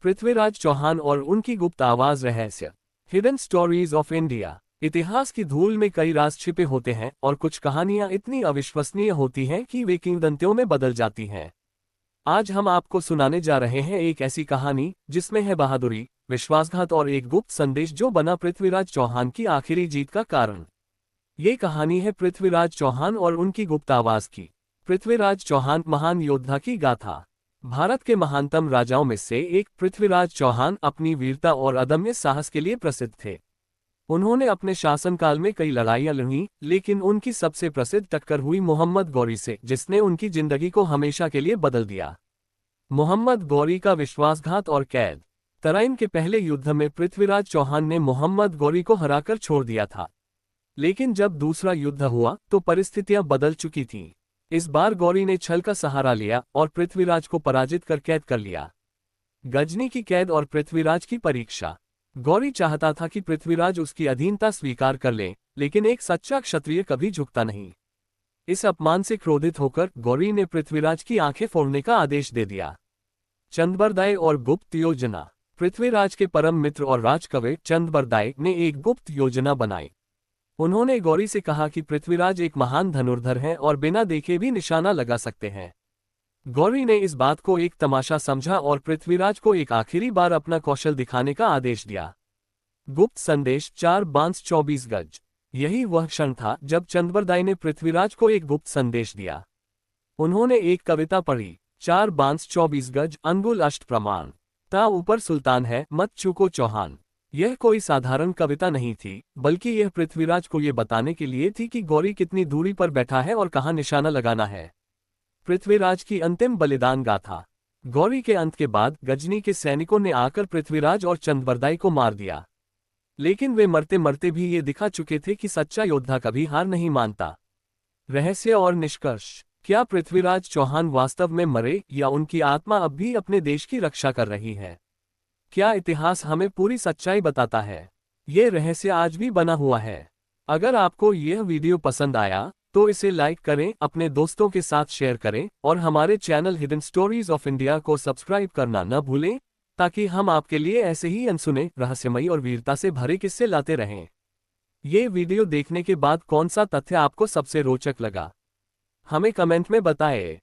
पृथ्वीराज चौहान और उनकी गुप्त आवाज रहस्य। Hidden stories of India. इतिहास की धूल में कई राज छिपे होते हैं और कुछ कहानियां इतनी अविश्वसनीय होती हैं कि वे किंवदंतियों में बदल जाती हैं। आज हम आपको सुनाने जा रहे हैं एक ऐसी कहानी जिसमें है बहादुरी, विश्वासघात और एक गुप्त संदेश जो बना पृथ्वीराज चौहान की आखिरी जीत का कारण। ये कहानी है पृथ्वीराज चौहान और उनकी गुप्त आवाज की। पृथ्वीराज चौहान, महान योद्धा की गाथा। भारत के महानतम राजाओं में से एक पृथ्वीराज चौहान अपनी वीरता और अदम्य साहस के लिए प्रसिद्ध थे। उन्होंने अपने शासनकाल में कई लड़ाइयां लड़ी, लेकिन उनकी सबसे प्रसिद्ध टक्कर हुई मोहम्मद गौरी से, जिसने उनकी जिंदगी को हमेशा के लिए बदल दिया। मोहम्मद गौरी का विश्वासघात और कैद। तराइन के पहले युद्ध में पृथ्वीराज चौहान ने मोहम्मद गौरी को हराकर छोड़ दिया था, लेकिन जब दूसरा युद्ध हुआ तो परिस्थितियां बदल चुकी थीं। इस बार गौरी ने छल का सहारा लिया और पृथ्वीराज को पराजित कर कैद कर लिया। गजनी की कैद और पृथ्वीराज की परीक्षा। गौरी चाहता था कि पृथ्वीराज उसकी अधीनता स्वीकार कर ले, लेकिन एक सच्चा क्षत्रिय कभी झुकता नहीं। इस अपमान से क्रोधित होकर गौरी ने पृथ्वीराज की आंखें फोड़ने का आदेश दे दिया। चंद्रबरदाई और गुप्त योजना। पृथ्वीराज के परम मित्र और राजकवि चंद्रबरदाई ने एक गुप्त योजना बनाई। उन्होंने गौरी से कहा कि पृथ्वीराज एक महान धनुर्धर हैं और बिना देखे भी निशाना लगा सकते हैं। गौरी ने इस बात को एक तमाशा समझा और पृथ्वीराज को एक आखिरी बार अपना कौशल दिखाने का आदेश दिया। गुप्त संदेश, 4 बांस 24 गज। यही वह क्षण था जब चंद्रबरदाई ने पृथ्वीराज को एक गुप्त संदेश दिया। उन्होंने एक कविता पढ़ी, 4 बांस 24 गज, अंगुल अष्ट प्रमाण। ता ऊपर सुल्तान है, मत चूको चौहान। यह कोई साधारण कविता नहीं थी, बल्कि यह पृथ्वीराज को यह बताने के लिए थी कि गौरी कितनी दूरी पर बैठा है और कहाँ निशाना लगाना है। पृथ्वीराज की अंतिम बलिदान गाथा। गौरी के अंत के बाद गजनी के सैनिकों ने आकर पृथ्वीराज और चंद्रबरदाई को मार दिया, लेकिन वे मरते मरते भी ये दिखा चुके थे कि सच्चा योद्धा कभी हार नहीं मानता। रहस्य और निष्कर्ष। क्या पृथ्वीराज चौहान वास्तव में मरे या उनकी आत्मा अब भी अपने देश की रक्षा कर रही है? क्या इतिहास हमें पूरी सच्चाई बताता है? ये रहस्य आज भी बना हुआ है। अगर आपको यह वीडियो पसंद आया तो इसे लाइक करें, अपने दोस्तों के साथ शेयर करें और हमारे channel hidden stories of India को सब्सक्राइब करना न भूलें, ताकि हम आपके लिए ऐसे ही अनसुने, रहस्यमयी और वीरता से भरे किस्से लाते रहें। ये वीडियो देखने के बाद कौन सा तथ्य आपको सबसे रोचक लगा, हमें कमेंट में बताएं।